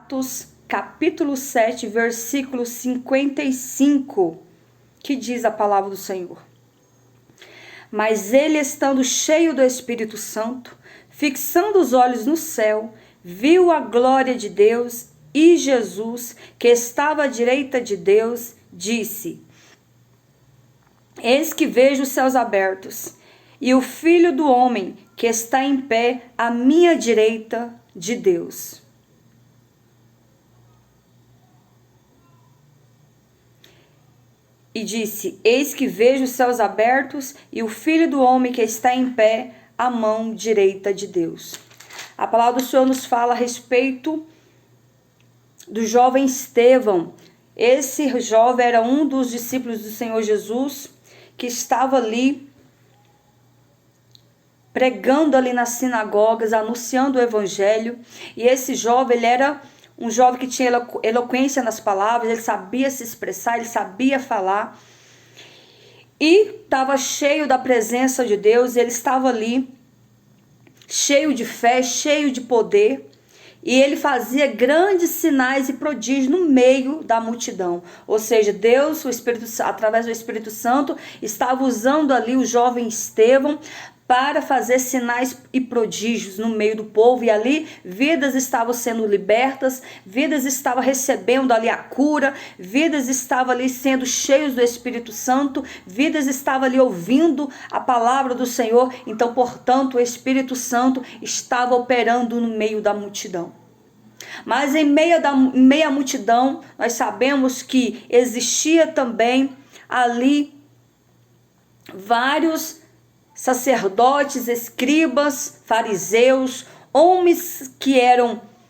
Atos, capítulo 7, versículo 55, que diz a palavra do Senhor. Mas ele, estando cheio do Espírito Santo, fixando os olhos no céu, viu a glória de Deus e Jesus, que estava à direita de Deus, disse: Eis que vejo os céus abertos, e o Filho do Homem, que está em pé à minha direita de Deus. E disse: Eis que vejo os céus abertos e o Filho do Homem que está em pé à mão direita de Deus. A palavra do Senhor nos fala a respeito do jovem Estevão. Esse jovem era um dos discípulos do Senhor Jesus, que estava ali pregando ali nas sinagogas, anunciando o evangelho. E esse jovem, ele era um jovem que tinha eloquência nas palavras, ele sabia se expressar, ele sabia falar. E estava cheio da presença de Deus, ele estava ali, cheio de fé, cheio de poder. E ele fazia grandes sinais e prodígios no meio da multidão. Ou seja, Deus, o Espírito, através do Espírito Santo, estava usando ali o jovem Estevão para fazer sinais e prodígios no meio do povo, e ali vidas estavam sendo libertas, vidas estavam recebendo ali a cura, vidas estavam ali sendo cheios do Espírito Santo, vidas estavam ali ouvindo a palavra do Senhor. Então, portanto, o Espírito Santo estava operando no meio da multidão. Mas em meio à multidão, nós sabemos que existia também ali vários sacerdotes, escribas, fariseus, homens que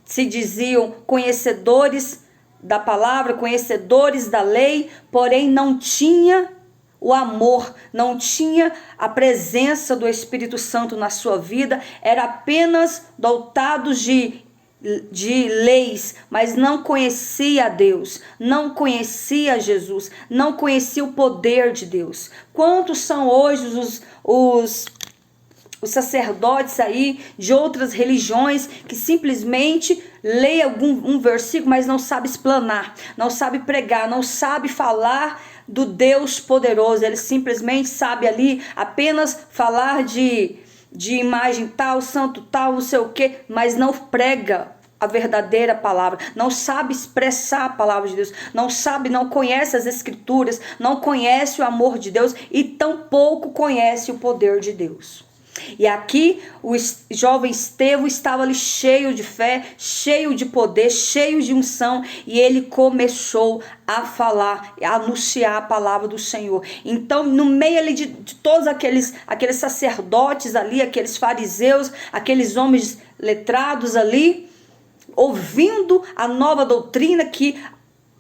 se diziam conhecedores da palavra, conhecedores da lei, porém não tinha o amor, não tinha a presença do Espírito Santo na sua vida, era apenas dotados de leis, mas não conhecia a Deus, não conhecia Jesus, não conhecia o poder de Deus. Quantos são hoje os sacerdotes aí de outras religiões que simplesmente lê um versículo, mas não sabe explanar, não sabe pregar, não sabe falar do Deus poderoso. Ele simplesmente sabe ali apenas falar de imagem tal, santo tal, não sei o que, mas não prega a verdadeira palavra, não sabe expressar a palavra de Deus, não conhece as escrituras, não conhece o amor de Deus e tampouco conhece o poder de Deus. E aqui o jovem Estevão estava ali cheio de fé, cheio de poder, cheio de unção, e ele começou a falar, a anunciar a palavra do Senhor. Então, no meio ali de todos aqueles sacerdotes ali, aqueles fariseus, aqueles homens letrados ali, ouvindo a nova doutrina que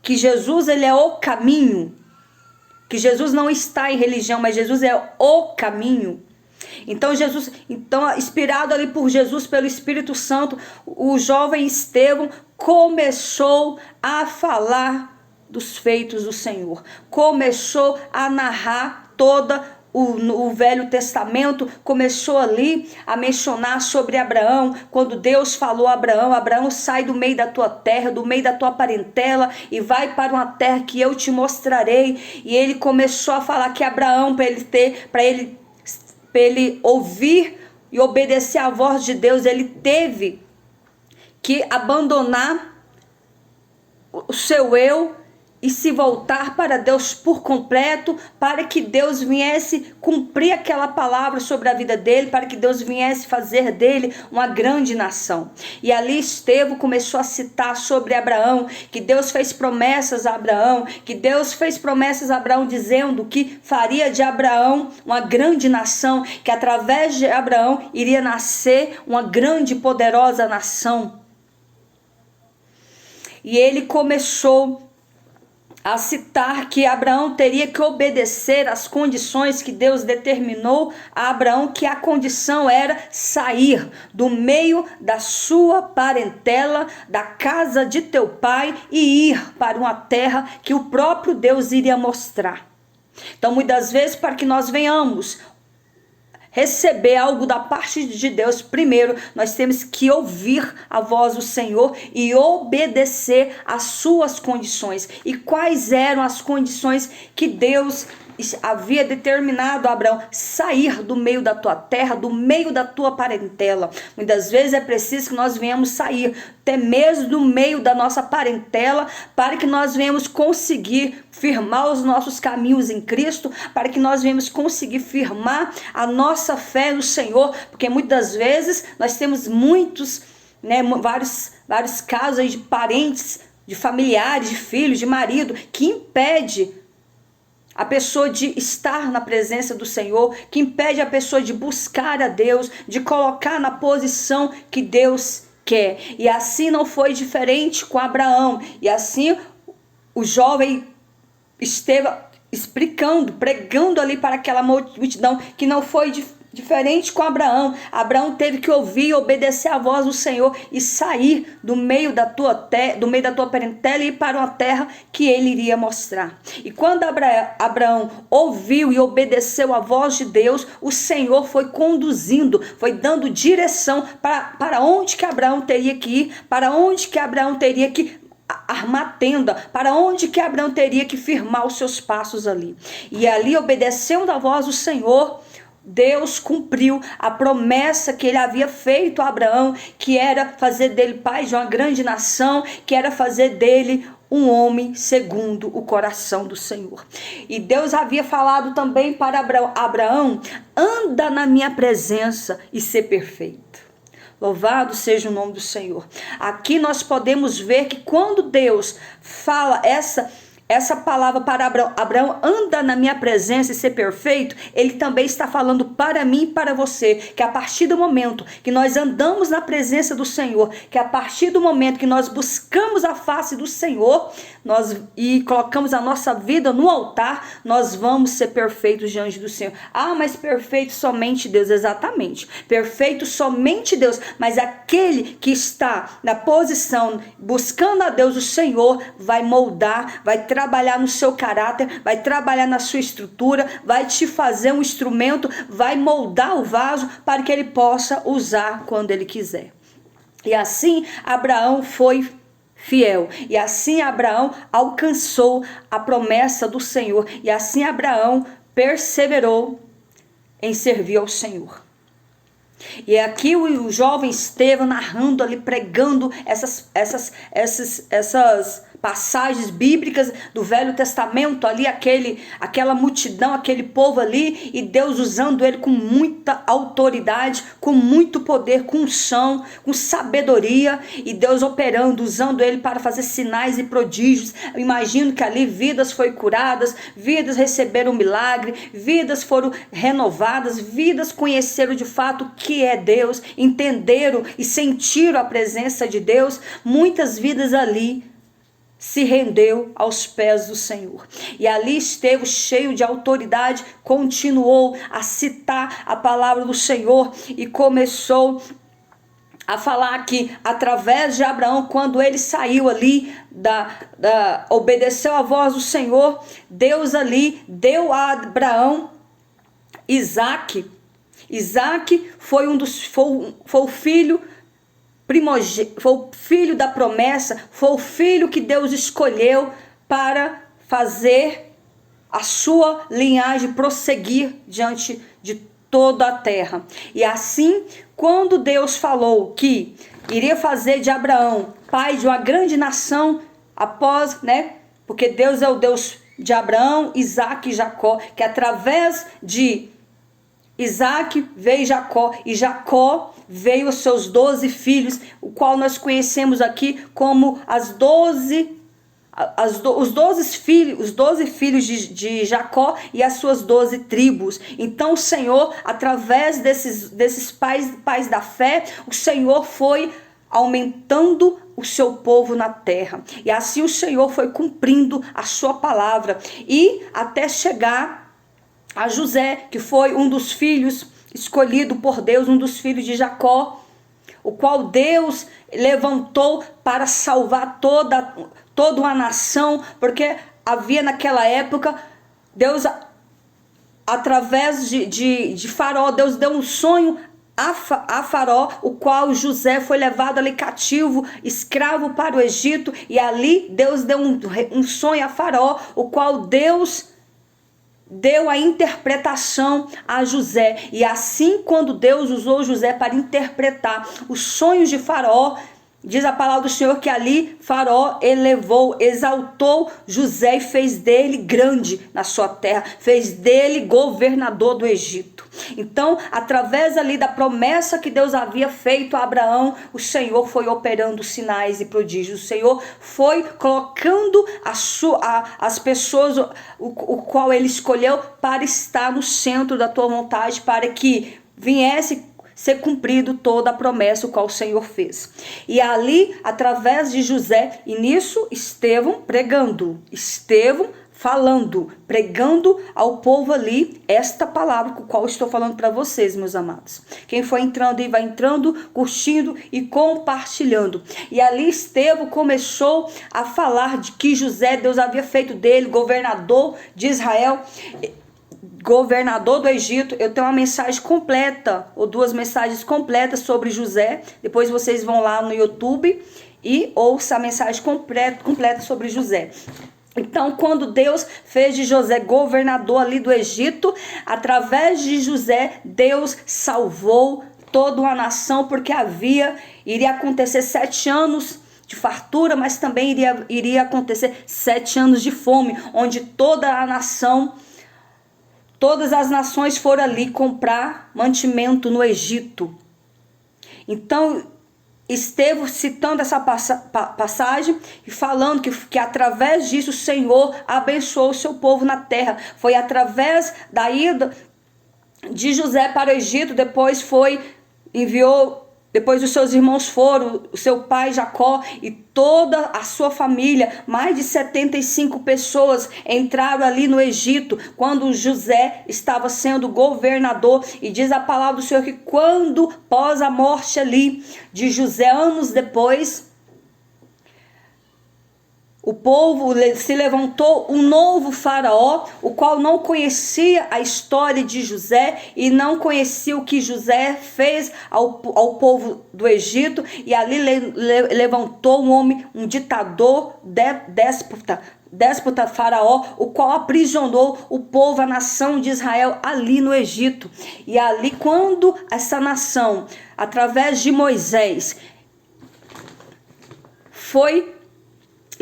Jesus, ele é o caminho, que Jesus não está em religião, mas Jesus é o caminho. Então, inspirado ali por Jesus, pelo Espírito Santo, o jovem Estevão começou a falar dos feitos do Senhor, começou a narrar toda o Velho Testamento, começou ali a mencionar sobre Abraão, quando Deus falou a Abraão: Abraão, sai do meio da tua terra, do meio da tua parentela, e vai para uma terra que eu te mostrarei. E ele começou a falar que Abraão, para ele ouvir e obedecer à voz de Deus, ele teve que abandonar o seu eu e se voltar para Deus por completo, para que Deus viesse cumprir aquela palavra sobre a vida dele, para que Deus viesse fazer dele uma grande nação. E ali Estevão começou a citar sobre Abraão, que Deus fez promessas a Abraão, dizendo que faria de Abraão uma grande nação, que através de Abraão iria nascer uma grande e poderosa nação. E ele começou a citar que Abraão teria que obedecer às condições que Deus determinou a Abraão, que a condição era sair do meio da sua parentela, da casa de teu pai, e ir para uma terra que o próprio Deus iria mostrar. Então, muitas vezes, para que nós venhamos receber algo da parte de Deus, primeiro nós temos que ouvir a voz do Senhor e obedecer às suas condições. E quais eram as condições que Deus havia determinado a Abraão? Sair do meio da tua terra, do meio da tua parentela. Muitas vezes é preciso que nós venhamos sair até mesmo do meio da nossa parentela, para que nós venhamos conseguir firmar os nossos caminhos em Cristo, para que nós venhamos conseguir firmar a nossa fé no Senhor, porque muitas vezes nós temos muitos, vários casos aí de parentes, de familiares, de filhos, de marido, que impede a pessoa de estar na presença do Senhor, que impede a pessoa de buscar a Deus, de colocar na posição que Deus quer. E assim não foi diferente com Abraão. E assim o jovem esteve explicando, pregando ali para aquela multidão, que não foi diferente com Abraão. Abraão teve que ouvir e obedecer a voz do Senhor e sair do meio da tua parentela e ir para uma terra que ele iria mostrar. E quando Abraão ouviu e obedeceu a voz de Deus, o Senhor foi conduzindo, foi dando direção para onde que Abraão teria que ir, para onde que Abraão teria que armar tenda, para onde que Abraão teria que firmar os seus passos ali. E ali, obedecendo a voz do Senhor, Deus cumpriu a promessa que ele havia feito a Abraão, que era fazer dele pai de uma grande nação, que era fazer dele um homem segundo o coração do Senhor. E Deus havia falado também para Abraão: anda na minha presença e ser perfeito. Louvado seja o nome do Senhor. Aqui nós podemos ver que quando Deus fala essa palavra para Abraão, anda na minha presença e ser perfeito, ele também está falando para mim e para você, que a partir do momento que nós andamos na presença do Senhor, que a partir do momento que nós buscamos a face do Senhor, e colocamos a nossa vida no altar, nós vamos ser perfeitos diante do Senhor. Ah, mas perfeito somente Deus. Exatamente, perfeito somente Deus, mas aquele que está na posição buscando a Deus, o Senhor vai moldar, vai trabalhar no seu caráter, vai trabalhar na sua estrutura, vai te fazer um instrumento, vai moldar o vaso para que ele possa usar quando ele quiser. E assim Abraão foi fiel, e assim Abraão alcançou a promessa do Senhor, e assim Abraão perseverou em servir ao Senhor. E aqui o jovem Estevão narrando ali, pregando essas passagens bíblicas do Velho Testamento ali, aquela multidão, aquele povo ali, e Deus usando ele com muita autoridade, com muito poder, com unção, com sabedoria, e Deus operando, usando ele para fazer sinais e prodígios. Eu imagino que ali vidas foram curadas, vidas receberam milagre, vidas foram renovadas, vidas conheceram de fato o que é Deus, entenderam e sentiram a presença de Deus. Muitas vidas ali se rendeu aos pés do Senhor. E ali Estevão, cheio de autoridade, continuou a citar a palavra do Senhor e começou a falar que através de Abraão, quando ele saiu ali, obedeceu a voz do Senhor, Deus ali deu a Abraão Isaac. Isaac foi o filho primogênito, foi o filho da promessa, foi o filho que Deus escolheu para fazer a sua linhagem prosseguir diante de toda a terra. E assim, quando Deus falou que iria fazer de Abraão pai de uma grande nação, porque Deus é o Deus de Abraão, Isaac e Jacó, que através de Isaac veio Jacó, e Jacó veio os seus 12 filhos, o qual nós conhecemos aqui como os 12 filhos de Jacó e as suas 12 tribos. Então o Senhor, através desses pais da fé, o Senhor foi aumentando o seu povo na terra. E assim o Senhor foi cumprindo a sua palavra, e até chegar a José, que foi um dos filhos escolhido por Deus, um dos filhos de Jacó, o qual Deus levantou para salvar toda uma nação, porque havia naquela época, Deus através de Faraó, Deus deu um sonho a Faraó, o qual José foi levado ali cativo, escravo para o Egito, e ali Deus deu um sonho a Faraó, o qual Deus deu a interpretação a José. E assim, quando Deus usou José para interpretar os sonhos de Faraó, diz a palavra do Senhor que ali Faraó elevou, exaltou José e fez dele grande na sua terra, fez dele governador do Egito. Então, através ali da promessa que Deus havia feito a Abraão, o Senhor foi operando sinais e prodígios. O Senhor foi colocando as pessoas, o qual Ele escolheu para estar no centro da tua vontade, para que viesse ser cumprido toda a promessa o qual o Senhor fez. E ali, através de José, e nisso Estevão pregando, Estevão falando, pregando ao povo ali esta palavra com a qual estou falando para vocês, meus amados. Quem foi entrando e vai entrando, curtindo e compartilhando. E ali Estevão começou a falar de que José, Deus havia feito dele governador de Israel, governador do Egito. Eu tenho uma mensagem completa, ou duas mensagens completas sobre José. Depois vocês vão lá no YouTube e ouçam a mensagem completa sobre José. Então, quando Deus fez de José governador ali do Egito, através de José, Deus salvou toda uma nação, porque iria acontecer 7 anos de fartura, mas também iria acontecer 7 anos de fome, onde todas as nações foram ali comprar mantimento no Egito. Então, Estevão citando essa passagem e falando que através disso o Senhor abençoou o seu povo na terra. Foi através da ida de José para o Egito, depois os seus irmãos foram, o seu pai Jacó e toda a sua família, mais de 75 pessoas entraram ali no Egito, quando José estava sendo governador. E diz a palavra do Senhor que quando, após a morte ali de José, anos depois, o povo se levantou um novo faraó, o qual não conhecia a história de José e não conhecia o que José fez ao povo do Egito. E ali levantou um homem, um ditador, déspota faraó, o qual aprisionou o povo, a nação de Israel ali no Egito. E ali, quando essa nação, através de Moisés, foi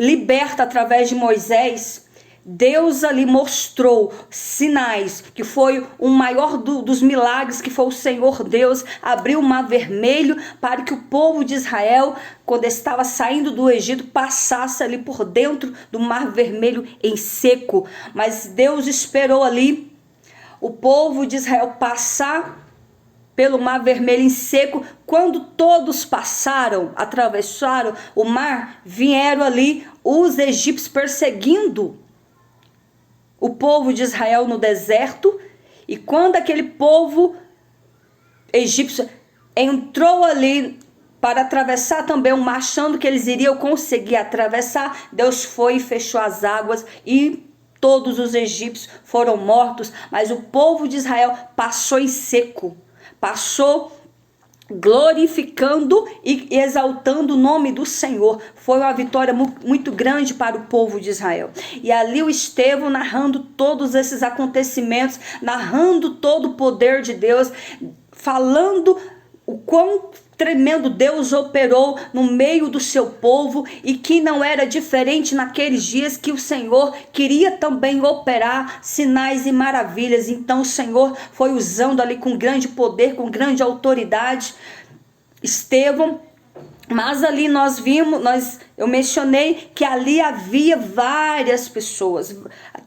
liberta através de Moisés, Deus ali mostrou sinais, que foi o maior dos milagres, que foi o Senhor Deus abriu o mar vermelho para que o povo de Israel, quando estava saindo do Egito, passasse ali por dentro do mar vermelho em seco. Mas Deus esperou ali o povo de Israel passar pelo mar vermelho em seco. Quando todos passaram, atravessaram o mar, vieram ali os egípcios perseguindo o povo de Israel no deserto. E quando aquele povo egípcio entrou ali para atravessar também o mar, achando que eles iriam conseguir atravessar, Deus foi e fechou as águas e todos os egípcios foram mortos. Mas o povo de Israel passou em seco, passou glorificando e exaltando o nome do Senhor. Foi uma vitória muito grande para o povo de Israel. E ali o Estevão narrando todos esses acontecimentos, narrando todo o poder de Deus, falando o quão tremendo Deus operou no meio do seu povo e que não era diferente naqueles dias, que o Senhor queria também operar sinais e maravilhas. Então o Senhor foi usando ali com grande poder, com grande autoridade Estevão. Mas ali eu mencionei que ali havia várias pessoas,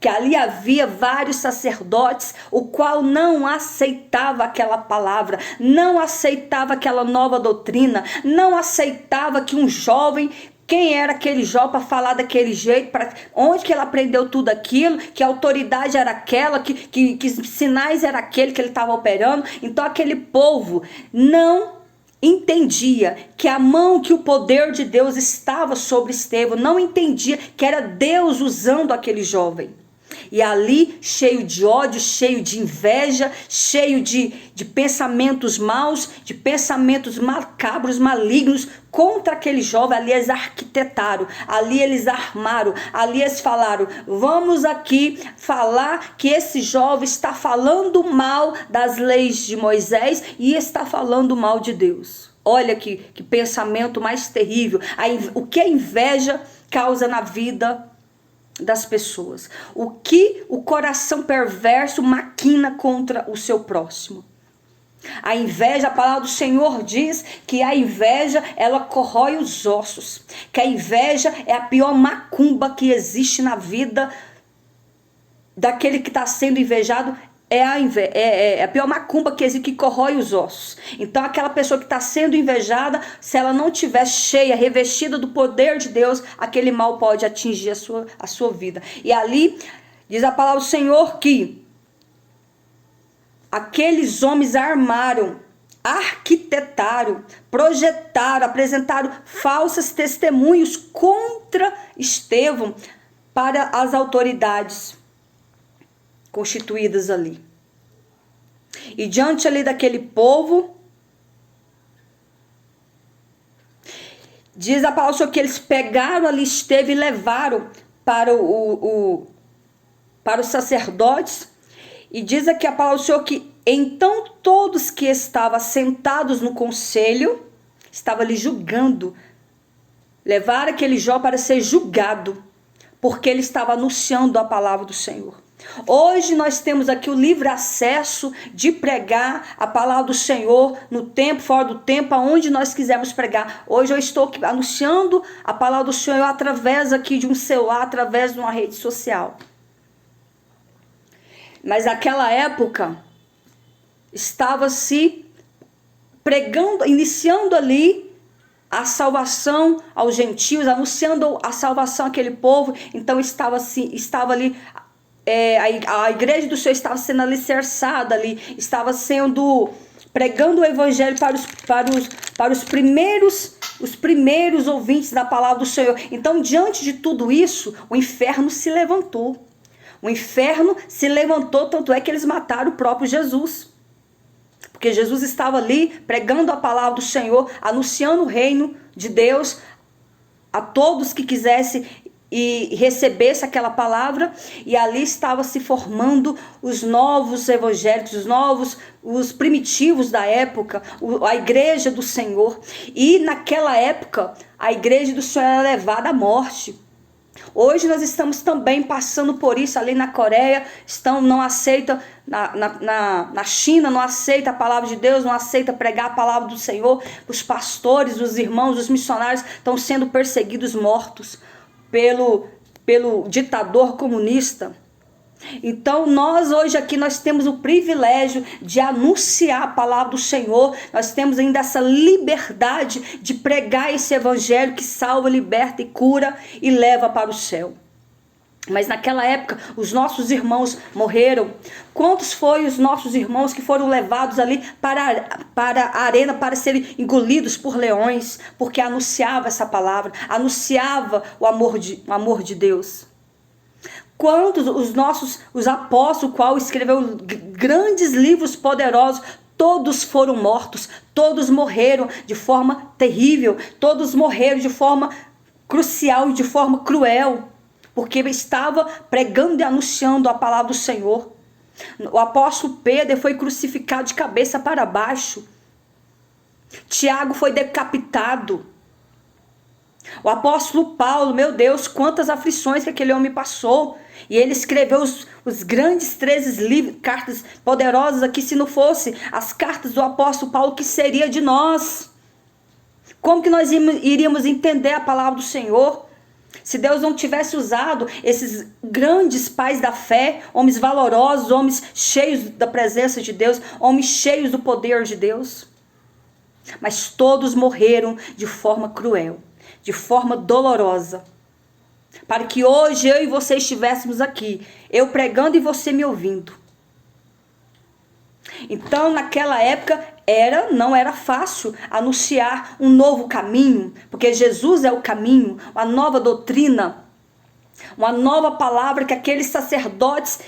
que ali havia vários sacerdotes, o qual não aceitava aquela palavra, não aceitava aquela nova doutrina, não aceitava que um jovem, quem era aquele jovem para falar daquele jeito, onde que ele aprendeu tudo aquilo, que autoridade era aquela, que sinais era aquele que ele estava operando. Então aquele povo não entendia que a mão, que o poder de Deus estava sobre Estevão, não entendia que era Deus usando aquele jovem. E ali, cheio de ódio, cheio de inveja, cheio de pensamentos maus, de pensamentos macabros, malignos contra aquele jovem, ali eles arquitetaram, ali eles armaram, ali eles falaram: vamos aqui falar que esse jovem está falando mal das leis de Moisés e está falando mal de Deus. Olha que pensamento mais terrível. O que a inveja causa na vida das pessoas. O que o coração perverso maquina contra o seu próximo. A inveja, a palavra do Senhor diz que a inveja, ela corrói os ossos. Que a inveja é a pior macumba que existe na vida daquele que está sendo invejado. É a pior macumba que existe, que corrói os ossos. Então aquela pessoa que está sendo invejada, se ela não estiver cheia, revestida do poder de Deus, aquele mal pode atingir a sua vida. E ali diz a palavra do Senhor que aqueles homens armaram, arquitetaram, projetaram, apresentaram falsos testemunhos contra Estevão para as autoridades constituídas ali. E diante ali daquele povo, diz a palavra do Senhor que eles pegaram ali Estevão e levaram para os sacerdotes. E diz aqui a palavra do Senhor que então todos que estavam sentados no conselho, estavam ali julgando, levaram aquele jovem para ser julgado, porque ele estava anunciando a palavra do Senhor. Hoje nós temos aqui o livre acesso de pregar a palavra do Senhor no tempo, fora do tempo, aonde nós quisermos pregar. Hoje eu estou aqui anunciando a palavra do Senhor através aqui de um celular, através de uma rede social. Mas naquela época, estava se pregando, iniciando ali a salvação aos gentios, anunciando a salvação àquele povo. Então estava ali, a igreja do Senhor estava sendo alicerçada ali, estava sendo, pregando o evangelho para os primeiros ouvintes da palavra do Senhor. Então, diante de tudo isso, o inferno se levantou. O inferno se levantou, tanto é que eles mataram o próprio Jesus. Porque Jesus estava ali pregando a palavra do Senhor, anunciando o reino de Deus a todos que quisessem e recebesse aquela palavra. E ali estava se formando os novos evangélicos, os primitivos da época, a igreja do Senhor. E naquela época, a igreja do Senhor era levada à morte. Hoje nós estamos também passando por isso ali na Coreia, não aceita, na China não aceita a palavra de Deus, não aceita pregar a palavra do Senhor. Os pastores, os irmãos, os missionários estão sendo perseguidos, mortos pelo ditador comunista. Então nós hoje aqui nós temos o privilégio de anunciar a palavra do Senhor. Nós temos ainda essa liberdade de pregar esse evangelho que salva, liberta e cura e leva para o céu. Mas naquela época os nossos irmãos morreram. Quantos foram os nossos irmãos que foram levados ali para a arena para serem engolidos por leões, porque anunciava essa palavra, anunciava o amor de Deus? Quantos os apóstolos, qual escreveu grandes livros poderosos, todos foram mortos, todos morreram de forma terrível, todos morreram de forma crucial e de forma cruel, porque estava pregando e anunciando a palavra do Senhor. O apóstolo Pedro foi crucificado de cabeça para baixo. Tiago foi decapitado. O apóstolo Paulo, meu Deus, quantas aflições que aquele homem passou. E ele escreveu os grandes 13 livros, cartas poderosas aqui. Se não fosse as cartas do apóstolo Paulo, que seria de nós? Como que nós iríamos entender a palavra do Senhor? Se Deus não tivesse usado esses grandes pais da fé, homens valorosos, homens cheios da presença de Deus, homens cheios do poder de Deus. Mas todos morreram de forma cruel, de forma dolorosa. Para que hoje eu e você estivéssemos aqui, eu pregando e você me ouvindo. Então naquela época não era fácil anunciar um novo caminho, porque Jesus é o caminho, a nova doutrina. Uma nova palavra que aqueles sacerdotes,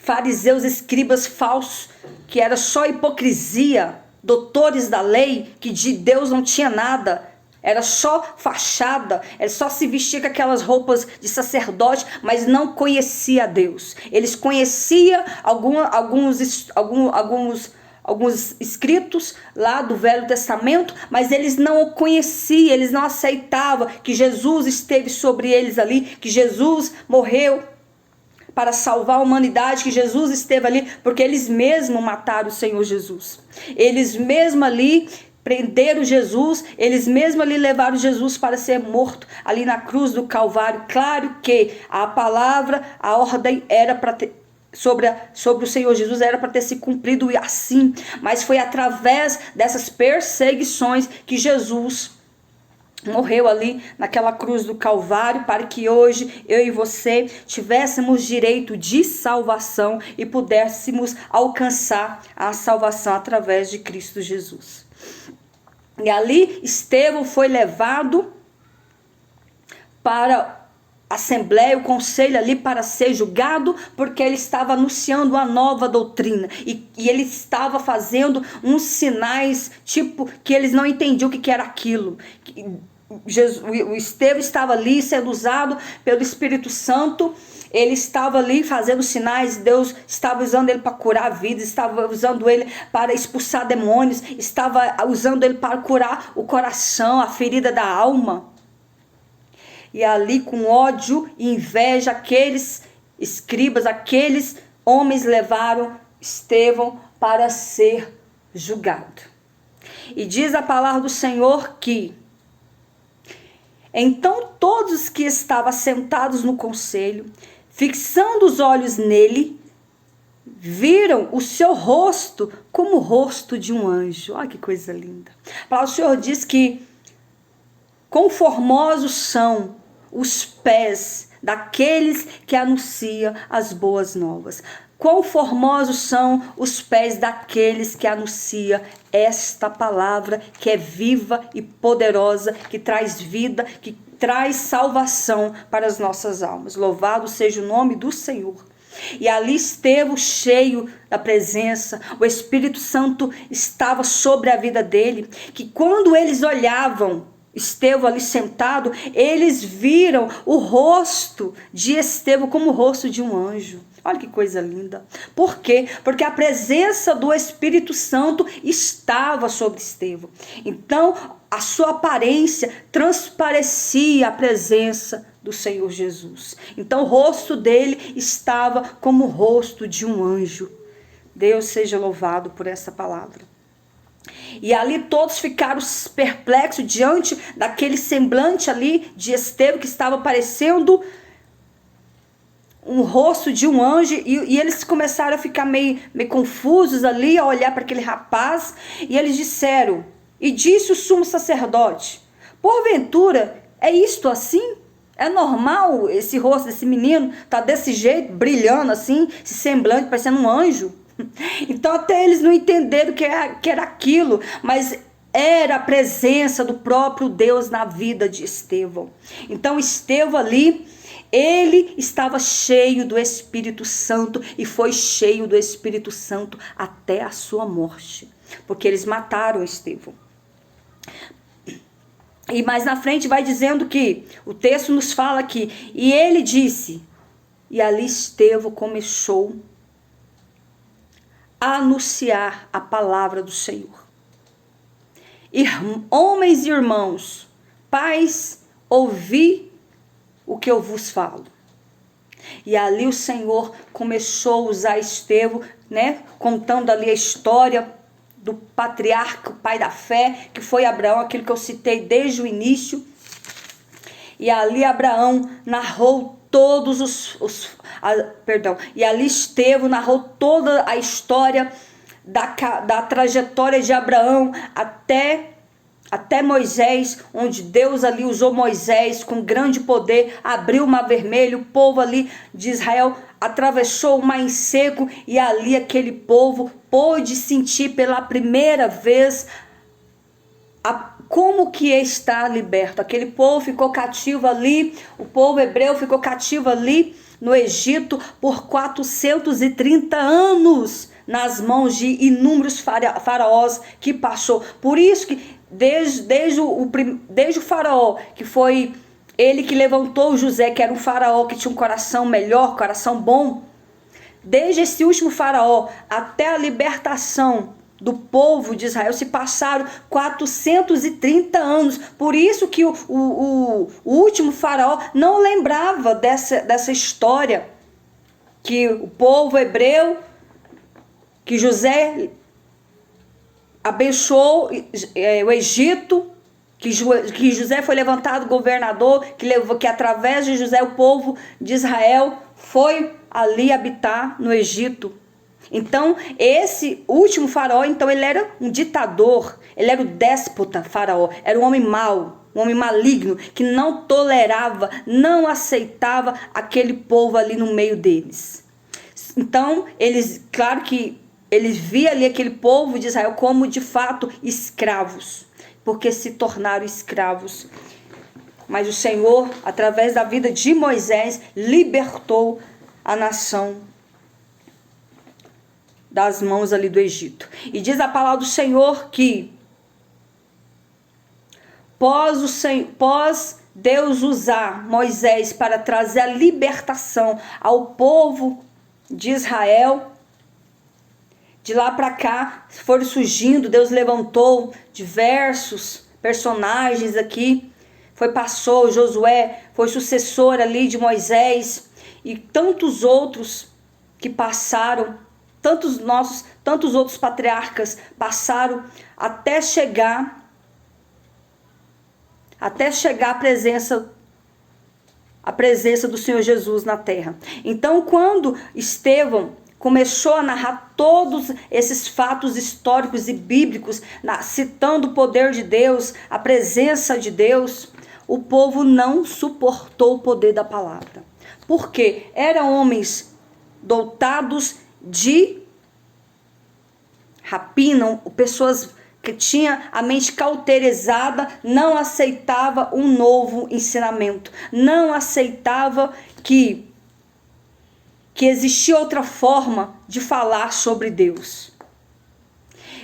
fariseus, escribas falsos, que era só hipocrisia, doutores da lei, que de Deus não tinha nada, era só fachada, era só se vestir com aquelas roupas de sacerdote, mas não conhecia a Deus. Eles conheciam alguns escritos lá do Velho Testamento, mas eles não o conheciam, eles não aceitavam que Jesus esteve sobre eles ali, que Jesus morreu para salvar a humanidade, que Jesus esteve ali, porque eles mesmos mataram o Senhor Jesus. Eles mesmos ali prenderam Jesus, eles mesmos ali levaram Jesus para ser morto ali na cruz do Calvário. Claro que a palavra, a ordem era para ter sobre o Senhor Jesus, era para ter se cumprido assim, mas foi através dessas perseguições que Jesus morreu ali naquela cruz do Calvário, para que hoje eu e você tivéssemos direito de salvação e pudéssemos alcançar a salvação através de Cristo Jesus. E ali Estevão foi levado para a assembleia, o conselho ali, para ser julgado, porque ele estava anunciando uma nova doutrina, e ele estava fazendo uns sinais, tipo, que eles não entendiam o que era aquilo. O Estevão estava ali sendo usado pelo Espírito Santo, ele estava ali fazendo sinais, Deus estava usando ele para curar vidas, estava usando ele para expulsar demônios, estava usando ele para curar o coração, a ferida da alma. E ali, com ódio e inveja, aqueles escribas, aqueles homens levaram Estevão para ser julgado. E diz a palavra do Senhor que então todos que estavam sentados no conselho, fixando os olhos nele, viram o seu rosto como o rosto de um anjo. Olha que coisa linda. A palavra do Senhor diz que quão formosos são os pés daqueles que anunciam as boas novas. Quão formosos são os pés daqueles que anunciam esta palavra que é viva e poderosa, que traz vida, que traz salvação para as nossas almas. Louvado seja o nome do Senhor. E ali Estevão, cheio da presença, o Espírito Santo estava sobre a vida dele, que quando eles olhavam Estevão ali sentado, eles viram o rosto de Estevão como o rosto de um anjo. Olha que coisa linda. Por quê? Porque a presença do Espírito Santo estava sobre Estevão. Então, a sua aparência transparecia a presença do Senhor Jesus. Então, o rosto dele estava como o rosto de um anjo. Deus seja louvado por essa palavra. E ali todos ficaram perplexos diante daquele semblante ali de Estevão, que estava parecendo um rosto de um anjo, e eles começaram a ficar meio confusos ali, a olhar para aquele rapaz, e eles disseram, e disse o sumo sacerdote, porventura é isto assim? É normal esse rosto desse menino tá desse jeito, brilhando assim, esse semblante parecendo um anjo? Então até eles não entenderam que era aquilo, mas era a presença do próprio Deus na vida de Estevão. Então Estevão ali, ele estava cheio do Espírito Santo e foi cheio do Espírito Santo até a sua morte, porque eles mataram Estevão. E mais na frente vai dizendo que, o texto nos fala que, e ele disse, e ali Estevão começou a anunciar a palavra do Senhor. Homens e irmãos, pais, ouvi o que eu vos falo. E ali o Senhor começou a usar Estevão, né, contando ali a história do patriarca, o pai da fé, que foi Abraão, aquilo que eu citei desde o início. E ali Abraão narrou e ali Estevão narrou toda a história da trajetória de Abraão até Moisés, onde Deus ali usou Moisés com grande poder, abriu o Mar Vermelho, o povo ali de Israel atravessou o mar em seco, e ali aquele povo pôde sentir pela primeira vez como que está liberto. Aquele povo ficou cativo ali, o povo hebreu ficou cativo ali no Egito por 430 anos, nas mãos de inúmeros faraós que passou. Por isso que desde o faraó, que foi ele que levantou José, que era um faraó que tinha um coração melhor, coração bom, desde esse último faraó até a libertação do povo de Israel se passaram 430 anos. Por isso que o último faraó não lembrava dessa história, que o povo hebreu, que José abençoou o Egito, que José foi levantado governador, que através de José o povo de Israel foi ali habitar no Egito. Então, esse último faraó, então, ele era um ditador, ele era o déspota faraó, era um homem mau, um homem maligno, que não tolerava, não aceitava aquele povo ali no meio deles. Então, claro que eles viam ali aquele povo de Israel como, de fato, escravos, porque se tornaram escravos. Mas o Senhor, através da vida de Moisés, libertou a nação das mãos ali do Egito. E diz a palavra do Senhor que pós Deus usar Moisés para trazer a libertação ao povo de Israel, de lá para cá foram surgindo, Deus levantou diversos personagens aqui, passou Josué, foi sucessor ali de Moisés, e tantos outros que passaram, tantos outros patriarcas passaram até chegar a presença do Senhor Jesus na terra. Então, quando Estevão começou a narrar todos esses fatos históricos e bíblicos, citando o poder de Deus, a presença de Deus, o povo não suportou o poder da palavra. Porque eram homens dotados de rapina, pessoas que tinham a mente cauterizada, não aceitava um novo ensinamento, não aceitava que existia outra forma de falar sobre Deus.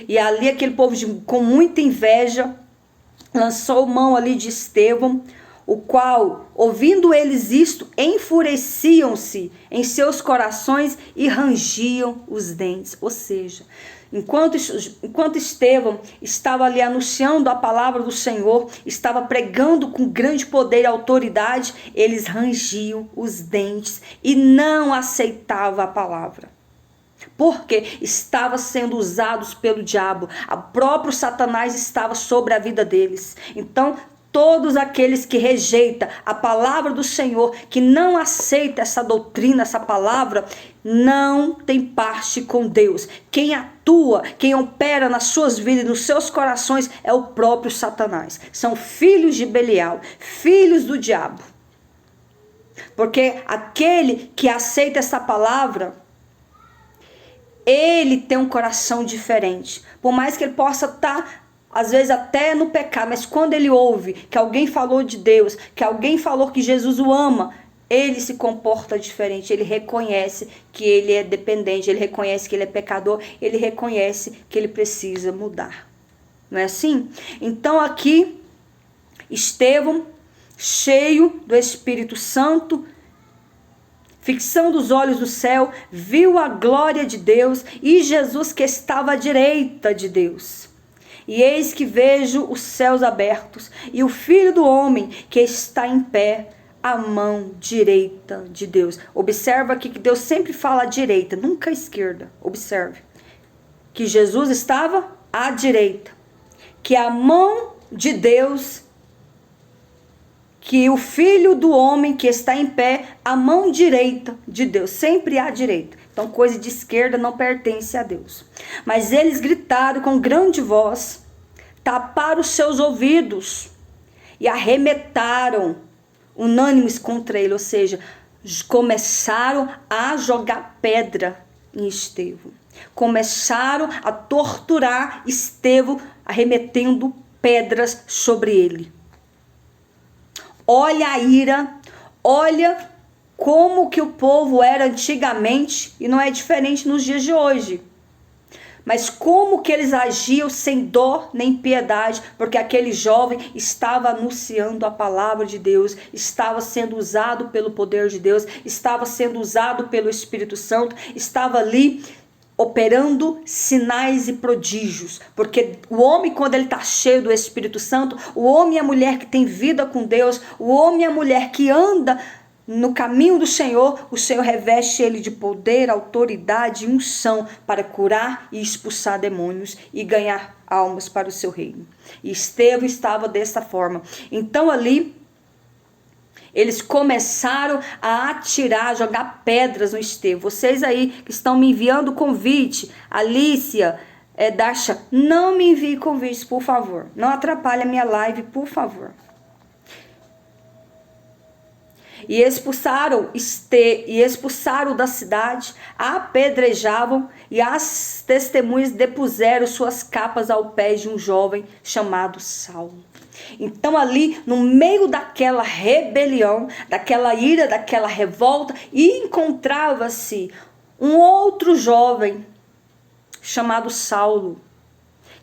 E ali aquele povo com muita inveja lançou mão ali de Estevão, o qual, ouvindo eles isto, enfureciam-se em seus corações e rangiam os dentes. Ou seja, enquanto Estevão estava ali anunciando a palavra do Senhor, estava pregando com grande poder e autoridade, eles rangiam os dentes e não aceitavam a palavra. Porque estava sendo usados pelo diabo. O próprio Satanás estava sobre a vida deles. Então, todos aqueles que rejeitam a palavra do Senhor, que não aceita essa doutrina, essa palavra, não tem parte com Deus. Quem atua, quem opera nas suas vidas e nos seus corações é o próprio Satanás. São filhos de Belial, filhos do diabo. Porque aquele que aceita essa palavra, ele tem um coração diferente. Por mais que ele possa estar às vezes até no pecado, mas quando ele ouve que alguém falou de Deus, que alguém falou que Jesus o ama, ele se comporta diferente, ele reconhece que ele é dependente, ele reconhece que ele é pecador, ele reconhece que ele precisa mudar. Não é assim? Então aqui, Estevão, cheio do Espírito Santo, fixando os olhos do céu, viu a glória de Deus e Jesus que estava à direita de Deus. E eis que vejo os céus abertos e o Filho do Homem que está em pé à mão direita de Deus. Observa aqui que Deus sempre fala à direita, nunca à esquerda. Observe que Jesus estava à direita, que a mão de Deus, que o Filho do Homem que está em pé à mão direita de Deus, sempre à direita. Então, coisa de esquerda não pertence a Deus. Mas eles gritaram com grande voz, taparam os seus ouvidos e arremetaram unânimes contra ele. Ou seja, começaram a jogar pedra em Estevão. Começaram a torturar Estevão, arremetendo pedras sobre ele. Olha a ira, olha como que o povo era antigamente, e não é diferente nos dias de hoje. Mas como que eles agiam sem dó nem piedade, porque aquele jovem estava anunciando a palavra de Deus, estava sendo usado pelo poder de Deus, estava sendo usado pelo Espírito Santo, estava ali operando sinais e prodígios, porque o homem, quando ele está cheio do Espírito Santo, o homem e a mulher que tem vida com Deus, o homem e a mulher que anda no caminho do Senhor, o Senhor reveste ele de poder, autoridade e unção para curar e expulsar demônios e ganhar almas para o seu reino. E Estevão estava dessa forma. Então ali, eles começaram a atirar, a jogar pedras no Estevão. Vocês aí que estão me enviando convite, Alícia, Dasha, não me envie convites, por favor. Não atrapalhe a minha live, por favor. E expulsaram da cidade, apedrejavam, e as testemunhas depuseram suas capas ao pé de um jovem chamado Saulo. Então ali, no meio daquela rebelião, daquela ira, daquela revolta, encontrava-se um outro jovem chamado Saulo,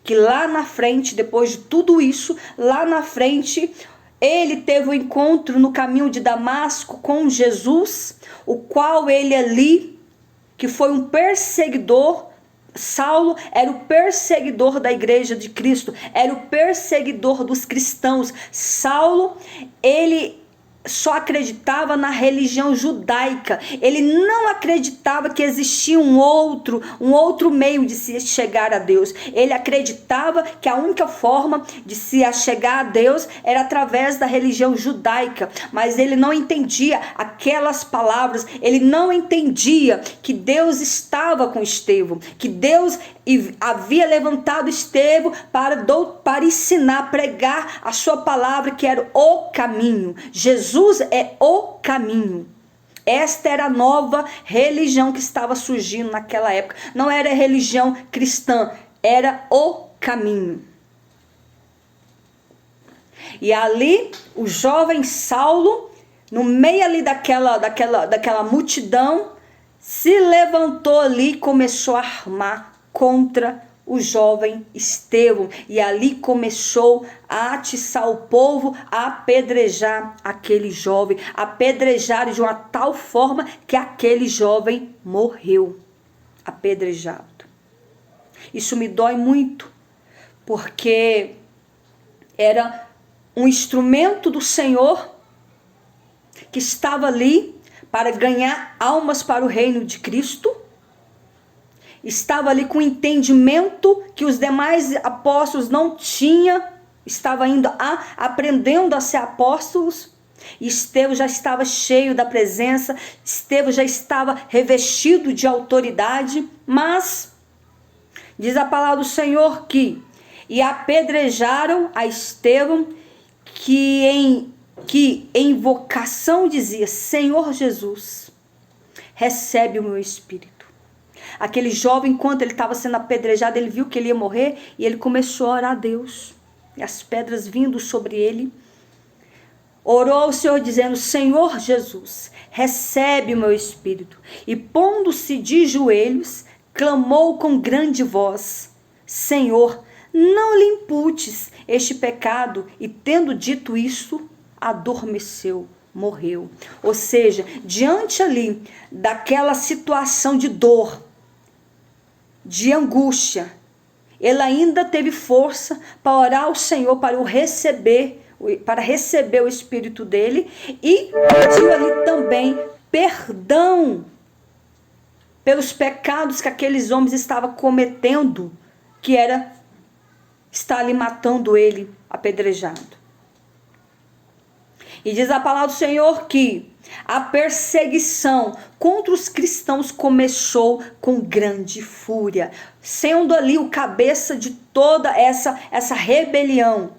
que lá na frente, depois de tudo isso, lá na frente, ele teve um encontro no caminho de Damasco com Jesus, o qual ele ali, que foi um perseguidor, Saulo era o perseguidor da igreja de Cristo, era o perseguidor dos cristãos. Saulo, ele só acreditava na religião judaica. Ele não acreditava que existia um outro meio de se chegar a Deus. Ele acreditava que a única forma de se chegar a Deus era através da religião judaica, mas ele não entendia aquelas palavras, ele não entendia que Deus estava com Estevão, que Deus havia levantado Estevão para ensinar, pregar a sua palavra, que era o caminho. Jesus é o caminho. Esta era a nova religião que estava surgindo naquela época. Não era a religião cristã, era o caminho. E ali, o jovem Saulo, no meio ali daquela multidão, se levantou ali e começou a armar contra o jovem Estevão, e ali começou a atiçar o povo a apedrejar aquele jovem, apedrejar de uma tal forma que aquele jovem morreu apedrejado. Isso me dói muito, porque era um instrumento do Senhor que estava ali para ganhar almas para o reino de Cristo. Estava ali com entendimento que os demais apóstolos não tinham, estava aprendendo a ser apóstolos. E Estevão já estava cheio da presença, Estevão já estava revestido de autoridade, mas diz a palavra do Senhor que apedrejaram a Estevão, que em invocação dizia: Senhor Jesus, recebe o meu espírito. Aquele jovem, enquanto ele estava sendo apedrejado, ele viu que ele ia morrer e ele começou a orar a Deus. E as pedras vindo sobre ele, orou ao Senhor dizendo: Senhor Jesus, recebe o meu espírito. E pondo-se de joelhos, clamou com grande voz: Senhor, não lhe imputes este pecado. E tendo dito isso, adormeceu, morreu. Ou seja, diante ali daquela situação de dor, de angústia, ele ainda teve força para orar ao Senhor, para receber o espírito dele, e pediu ali também perdão pelos pecados que aqueles homens estavam cometendo, que era estar ali matando ele apedrejado. E diz a palavra do Senhor que a perseguição contra os cristãos começou com grande fúria, sendo ali o cabeça de toda essa rebelião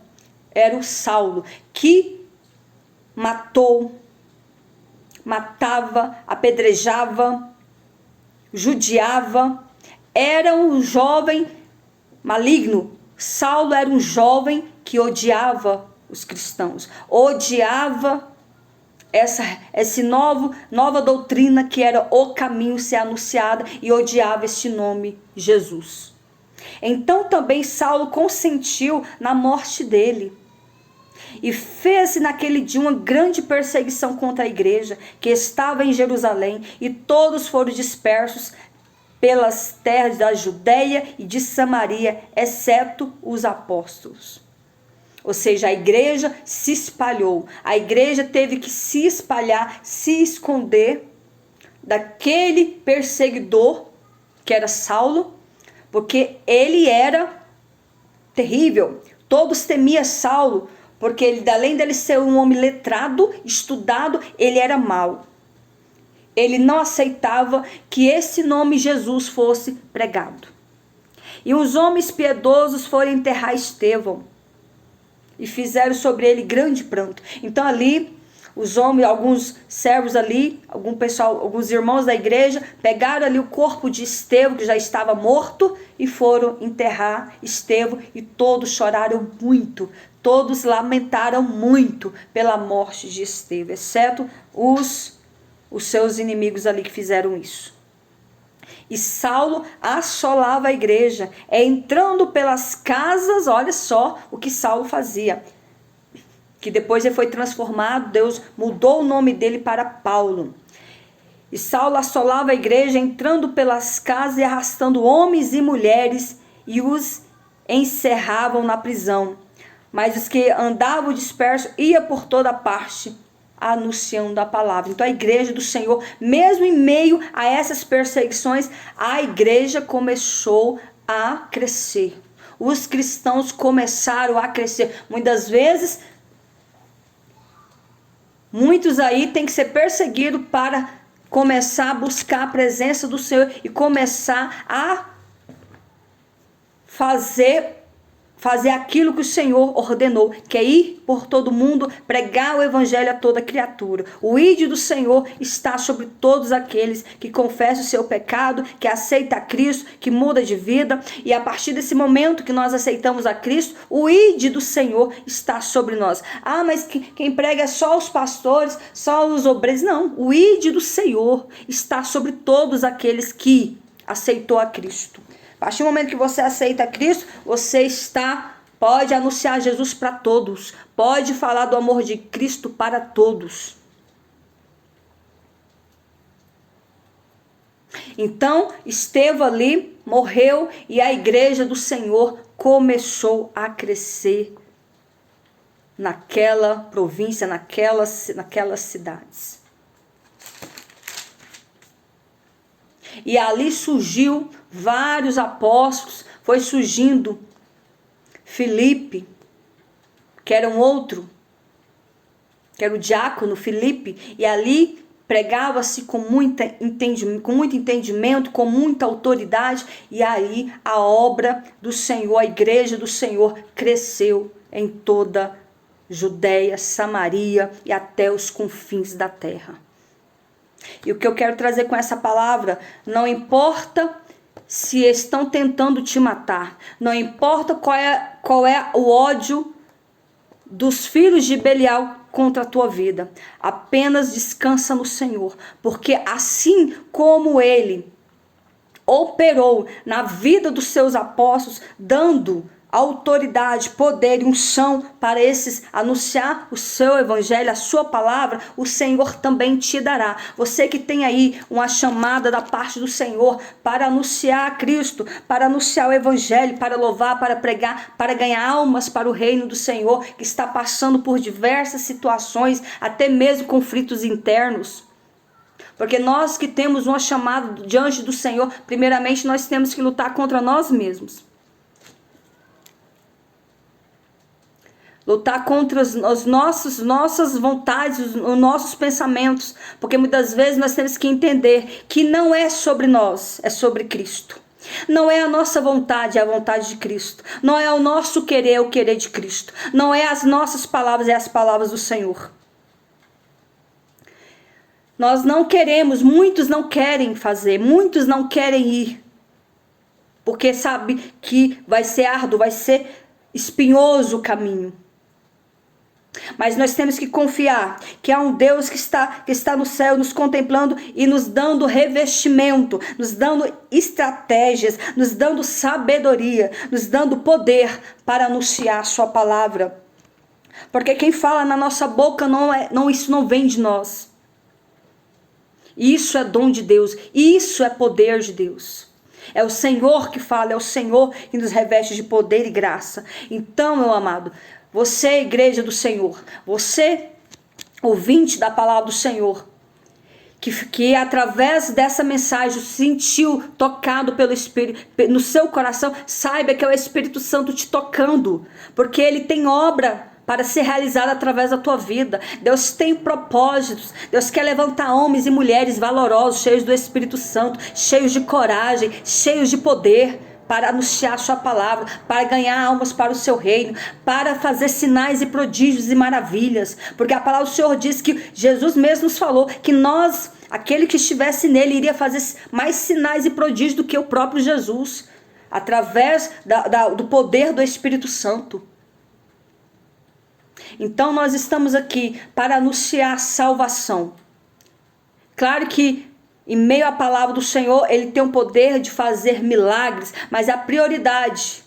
era o Saulo, que matava, apedrejava, judiava. Era um jovem maligno. Saulo era um jovem que odiava os cristãos, odiava essa nova doutrina que era o caminho ser anunciada, e odiava este nome Jesus. Então também Saulo consentiu na morte dele. E fez naquele dia uma grande perseguição contra a igreja que estava em Jerusalém, e todos foram dispersos pelas terras da Judeia e de Samaria, exceto os apóstolos. Ou seja, a igreja se espalhou. A igreja teve que se espalhar, se esconder daquele perseguidor que era Saulo, porque ele era terrível. Todos temiam Saulo, porque ele, além dele ser um homem letrado, estudado, ele era mau. Ele não aceitava que esse nome Jesus fosse pregado. E os homens piedosos foram enterrar Estevão e fizeram sobre ele grande pranto. Então ali, os homens, alguns servos ali, alguns irmãos da igreja, pegaram ali o corpo de Estevão, que já estava morto, e foram enterrar Estevão, e todos choraram muito, todos lamentaram muito pela morte de Estevão, exceto os seus inimigos ali que fizeram isso. E Saulo assolava a igreja, entrando pelas casas. Olha só o que Saulo fazia, que depois ele foi transformado, Deus mudou o nome dele para Paulo. E Saulo assolava a igreja, entrando pelas casas e arrastando homens e mulheres, e os encerravam na prisão. Mas os que andavam dispersos iam por toda parte, anunciando a palavra. Então a igreja do Senhor, mesmo em meio a essas perseguições, a igreja começou a crescer. Os cristãos começaram a crescer. Muitas vezes, muitos aí têm que ser perseguidos para começar a buscar a presença do Senhor e começar a fazer aquilo que o Senhor ordenou, que é ir por todo mundo, pregar o evangelho a toda criatura. O ide do Senhor está sobre todos aqueles que confessam o seu pecado, que aceita a Cristo, que muda de vida. E a partir desse momento que nós aceitamos a Cristo, o ide do Senhor está sobre nós. Ah, mas quem prega é só os pastores, só os obreiros. Não, o ide do Senhor está sobre todos aqueles que aceitou a Cristo. A partir do momento que você aceita a Cristo, você pode anunciar Jesus para todos. Pode falar do amor de Cristo para todos. Então, Estevão ali morreu e a igreja do Senhor começou a crescer naquela província, naquelas cidades. E ali surgiu vários apóstolos, foi surgindo Filipe, que era que era o diácono Filipe, e ali pregava-se com muito entendimento, com muita autoridade, e aí a obra do Senhor, a igreja do Senhor cresceu em toda Judeia, Samaria e até os confins da terra. E o que eu quero trazer com essa palavra, não importa se estão tentando te matar, não importa qual é o ódio dos filhos de Belial contra a tua vida, apenas descansa no Senhor, porque assim como ele operou na vida dos seus apóstolos, dando autoridade, poder e unção para esses anunciar o seu evangelho, a sua palavra, o Senhor também te dará. Você que tem aí uma chamada da parte do Senhor para anunciar a Cristo, para anunciar o evangelho, para louvar, para pregar, para ganhar almas para o reino do Senhor, que está passando por diversas situações, até mesmo conflitos internos. Porque nós que temos uma chamada diante do Senhor, primeiramente nós temos que lutar contra nós mesmos. Lutar contra as nossas vontades, os nossos pensamentos. Porque muitas vezes nós temos que entender que não é sobre nós, é sobre Cristo. Não é a nossa vontade, é a vontade de Cristo. Não é o nosso querer, é o querer de Cristo. Não é as nossas palavras, é as palavras do Senhor. Nós não queremos, muitos não querem fazer, muitos não querem ir. Porque sabe que vai ser árduo, vai ser espinhoso o caminho. Mas nós temos que confiar que há um Deus que está no céu nos contemplando e nos dando revestimento, nos dando estratégias, nos dando sabedoria, nos dando poder para anunciar a sua palavra. Porque quem fala na nossa boca isso não vem de nós. Isso é dom de Deus, isso é poder de Deus. É o Senhor que fala, é o Senhor que nos reveste de poder e graça. Então, meu amado, você, igreja do Senhor, você, ouvinte da palavra do Senhor, que através dessa mensagem sentiu tocado pelo Espírito, no seu coração, saiba que é o Espírito Santo te tocando, porque ele tem obra para ser realizada através da tua vida. Deus tem propósitos. Deus quer levantar homens e mulheres valorosos, cheios do Espírito Santo, cheios de coragem, cheios de poder, para anunciar a sua palavra, para ganhar almas para o seu reino, para fazer sinais e prodígios e maravilhas. Porque a palavra do Senhor diz que Jesus mesmo nos falou que nós, aquele que estivesse nele, iria fazer mais sinais e prodígios do que o próprio Jesus, através do poder do Espírito Santo. Então nós estamos aqui para anunciar salvação. Claro que em meio à palavra do Senhor, ele tem o poder de fazer milagres, mas a prioridade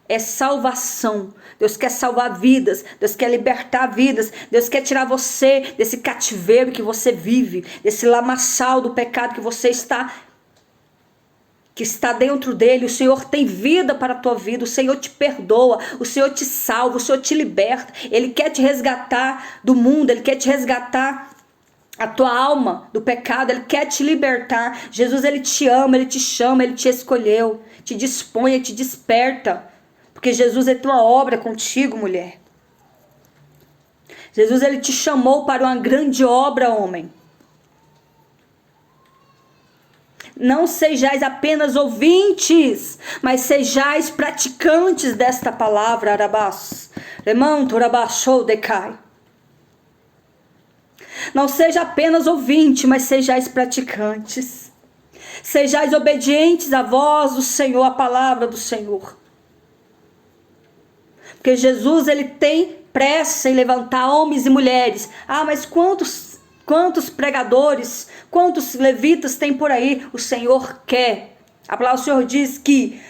é salvação. Deus quer salvar vidas, Deus quer libertar vidas, Deus quer tirar você desse cativeiro que você vive, desse lamaçal do pecado que você está dentro dele. O Senhor tem vida para a tua vida, o Senhor te perdoa, o Senhor te salva, o Senhor te liberta. Ele quer te resgatar do mundo, ele quer te resgatar a tua alma do pecado, ele quer te libertar. Jesus, ele te ama, ele te chama, ele te escolheu, te dispõe, te desperta, porque Jesus é tua obra contigo, mulher. Jesus, ele te chamou para uma grande obra, homem. Não sejais apenas ouvintes, mas sejais praticantes desta palavra. Arabás, remanto, rabachou, decai. Não seja apenas ouvinte, mas sejais praticantes. Sejais obedientes à voz do Senhor, à palavra do Senhor. Porque Jesus, ele tem pressa em levantar homens e mulheres. Ah, mas quantos pregadores, quantos levitas tem por aí? O Senhor quer. A palavra do Senhor diz que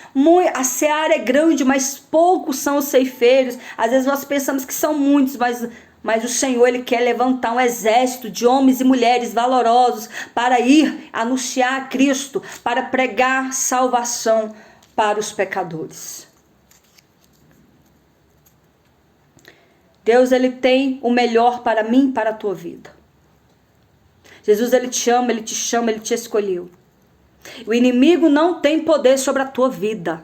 a seara é grande, mas poucos são os ceifeiros. Às vezes nós pensamos que são muitos, mas o Senhor, ele quer levantar um exército de homens e mulheres valorosos para ir anunciar a Cristo, para pregar salvação para os pecadores. Deus, ele tem o melhor para mim e para a tua vida. Jesus, ele te ama, ele te chama, ele te escolheu. O inimigo não tem poder sobre a tua vida.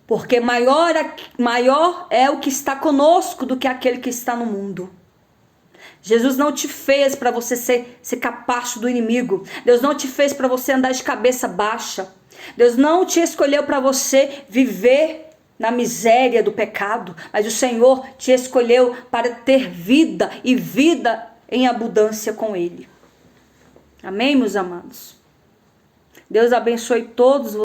Porque maior é o que está conosco do que aquele que está no mundo. Jesus não te fez para você ser capacho do inimigo. Deus não te fez para você andar de cabeça baixa. Deus não te escolheu para você viver na miséria do pecado. Mas o Senhor te escolheu para ter vida e vida em abundância com Ele. Amém, meus amados? Deus abençoe todos vocês.